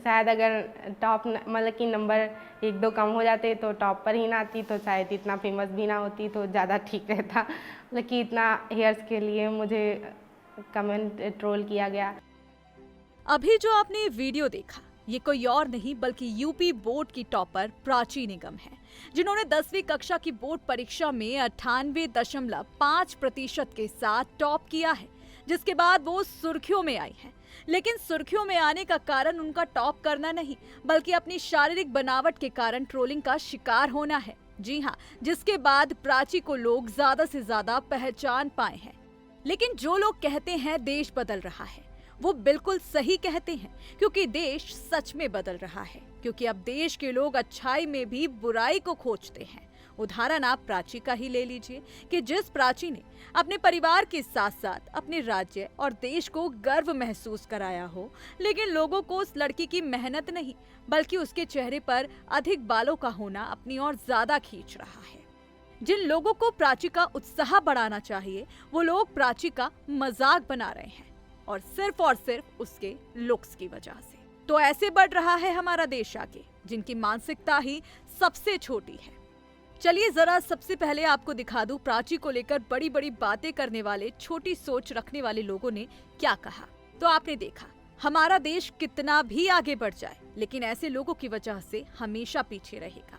शायद अगर टॉप मतलब कि नंबर 1-2 कम हो जाते तो टॉप पर ही ना आती तो शायद इतना फेमस भी ना होती तो ज़्यादा ठीक रहता। मतलब कि इतना हेयर्स के लिए मुझे कमेंट ट्रोल किया गया। अभी जो आपने वीडियो देखा, ये कोई और नहीं बल्कि यूपी बोर्ड की टॉपर प्राची निगम है, जिन्होंने 10वीं कक्षा की बोर्ड परीक्षा में 98.5% के साथ टॉप किया है, जिसके बाद वो सुर्खियों में आई हैं। लेकिन सुर्खियों में आने का कारण उनका टॉप करना नहीं, बल्कि अपनी शारीरिक बनावट के कारण ट्रोलिंग का शिकार होना है। जी हाँ, जिसके बाद प्राची को लोग ज्यादा से ज्यादा पहचान पाए हैं। लेकिन जो लोग कहते हैं देश बदल रहा है, वो बिल्कुल सही कहते हैं, क्योंकि देश सच में बदल रहा है। क्योंकि अब देश के लोग अच्छाई में भी बुराई को खोजते हैं। उदाहरण आप प्राची का ही ले लीजिए कि जिस प्राची ने अपने परिवार के साथ साथ अपने राज्य और देश को गर्व महसूस कराया हो, लेकिन लोगों को उस लड़की की मेहनत नहीं बल्कि उसके चेहरे पर अधिक बालों का होना अपनी ओर ज्यादा खींच रहा है। जिन लोगों को प्राची का उत्साह बढ़ाना चाहिए, वो लोग प्राची का मजाक बना रहे हैं, और सिर्फ उसके लुक्स की वजह से। तो ऐसे बढ़ रहा है हमारा देश आगे, जिनकी मानसिकता ही सबसे छोटी है। चलिए जरा सबसे पहले आपको दिखा दूं प्राची को लेकर बड़ी बड़ी बातें करने वाले, छोटी सोच रखने वाले लोगों ने क्या कहा। तो आपने देखा, हमारा देश कितना भी आगे बढ़ जाए, लेकिन ऐसे लोगों की वजह से हमेशा पीछे रहेगा।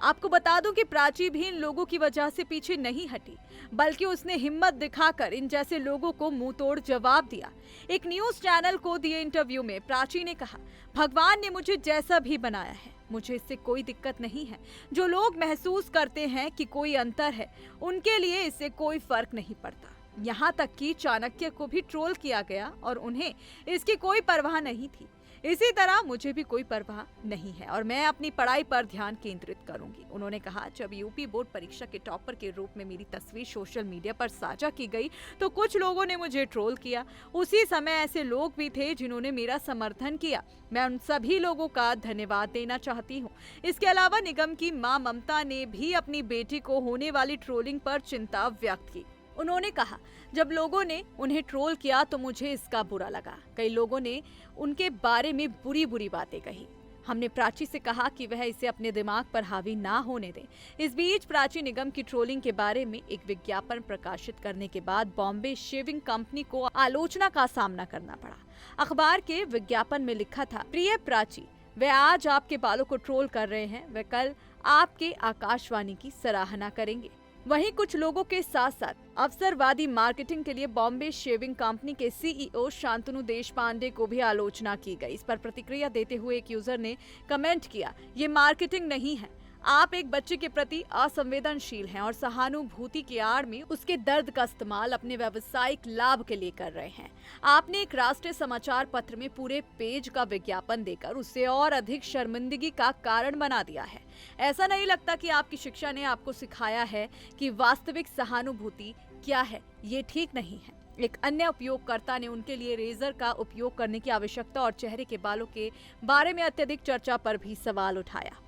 आपको बता दूं कि प्राची भी इन लोगों की वजह से पीछे नहीं हटी, बल्कि उसने हिम्मत दिखाकर इन जैसे लोगों को मुंह तोड़ जवाब दिया। एक न्यूज चैनल को दिए इंटरव्यू में प्राची ने कहा, भगवान ने मुझे जैसा भी बनाया है, मुझे इससे कोई दिक्कत नहीं है। जो लोग महसूस करते हैं कि कोई अंतर है, उनके लिए इससे कोई फर्क नहीं पड़ता। यहाँ तक कि चाणक्य को भी ट्रोल किया गया और उन्हें इसकी कोई परवाह नहीं थी। इसी तरह मुझे भी कोई परवाह नहीं है और मैं अपनी पढ़ाई पर ध्यान केंद्रित करूंगी। उन्होंने कहा, जब यूपी बोर्ड परीक्षा के टॉपर के रूप में मेरी तस्वीर सोशल मीडिया पर साझा की गई तो कुछ लोगों ने मुझे ट्रोल किया। उसी समय ऐसे लोग भी थे जिन्होंने मेरा समर्थन किया। मैं उन सभी लोगों का धन्यवाद देना चाहती हूँ। इसके अलावा निगम की मां ममता ने भी अपनी बेटी को होने वाली ट्रोलिंग पर चिंता व्यक्त की। उन्होंने कहा, जब लोगों ने उन्हें ट्रोल किया तो मुझे इसका बुरा लगा। कई लोगों ने उनके बारे में बुरी बुरी बातें कही। हमने प्राची से कहा कि वह इसे अपने दिमाग पर हावी ना होने दें। इस बीच प्राची निगम की ट्रोलिंग के बारे में एक विज्ञापन प्रकाशित करने के बाद बॉम्बे शेविंग कंपनी को आलोचना का सामना करना पड़ा। अखबार के विज्ञापन में लिखा था, प्रिय प्राची, वे आज आपके बालों को ट्रोल कर रहे हैं, वे कल आपके आकाशवाणी की सराहना करेंगे। वहीं कुछ लोगों के साथ साथ अवसरवादी मार्केटिंग के लिए बॉम्बे शेविंग कंपनी के सीईओ शांतनु देशपांडे को भी आलोचना की गई। इस पर प्रतिक्रिया देते हुए एक यूजर ने कमेंट किया, ये मार्केटिंग नहीं है, आप एक बच्चे के प्रति असंवेदनशील हैं और सहानुभूति की आड़ में उसके दर्द का इस्तेमाल अपने व्यावसायिक लाभ के लिए कर रहे हैं। आपने एक राष्ट्रीय समाचार पत्र में पूरे पेज का विज्ञापन देकर उसे और अधिक शर्मिंदगी का कारण बना दिया है। ऐसा नहीं लगता कि आपकी शिक्षा ने आपको सिखाया है कि वास्तविक सहानुभूति क्या है? ये ठीक नहीं है। एक अन्य उपयोगकर्ता ने उनके लिए रेजर का उपयोग करने की आवश्यकता और चेहरे के बालों के बारे में अत्यधिक चर्चा पर भी सवाल उठाया।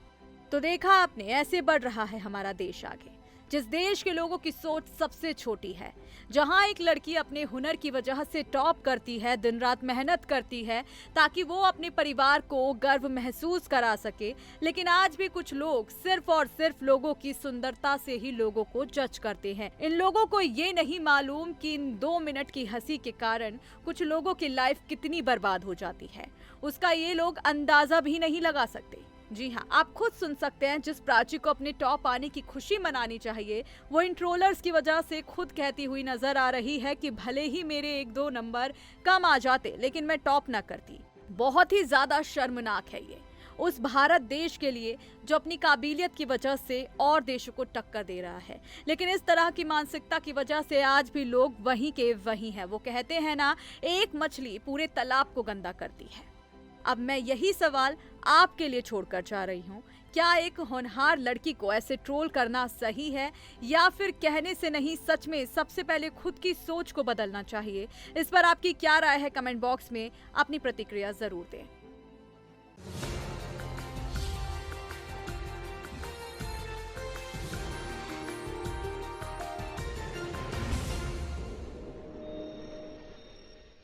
तो देखा आपने, ऐसे बढ़ रहा है हमारा देश आगे, जिस देश के लोगों की सोच सबसे छोटी है, जहां एक लड़की अपने हुनर की वजह से टॉप करती है, दिन रात मेहनत करती है ताकि वो अपने परिवार को गर्व महसूस करा सके, लेकिन आज भी कुछ लोग सिर्फ और सिर्फ लोगों की सुंदरता से ही लोगों को जज करते हैं। इन लोगों को ये नहीं मालूम कि इन 2 मिनट की हंसी के कारण कुछ लोगों की लाइफ कितनी बर्बाद हो जाती है, उसका ये लोग अंदाजा भी नहीं लगा सकते। जी हाँ, आप खुद सुन सकते हैं, जिस प्राची को अपने टॉप आने की खुशी मनानी चाहिए, वो इन ट्रोलर्स की वजह से खुद कहती हुई नजर आ रही है कि भले ही मेरे 1-2 नंबर कम आ जाते, लेकिन मैं टॉप ना करती। बहुत ही ज्यादा शर्मनाक है ये उस भारत देश के लिए जो अपनी काबिलियत की वजह से और देशों को टक्कर दे रहा है, लेकिन इस तरह की मानसिकता की वजह से आज भी लोग वहीं के वहीं हैं। वो कहते हैं ना, एक मछली पूरे तालाब को गंदा करती है। अब मैं यही सवाल आपके लिए छोड़कर जा रही हूँ, क्या एक होनहार लड़की को ऐसे ट्रोल करना सही है, या फिर कहने से नहीं सच में सबसे पहले खुद की सोच को बदलना चाहिए? इस पर आपकी क्या राय है? कमेंट बॉक्स में अपनी प्रतिक्रिया जरूर दें।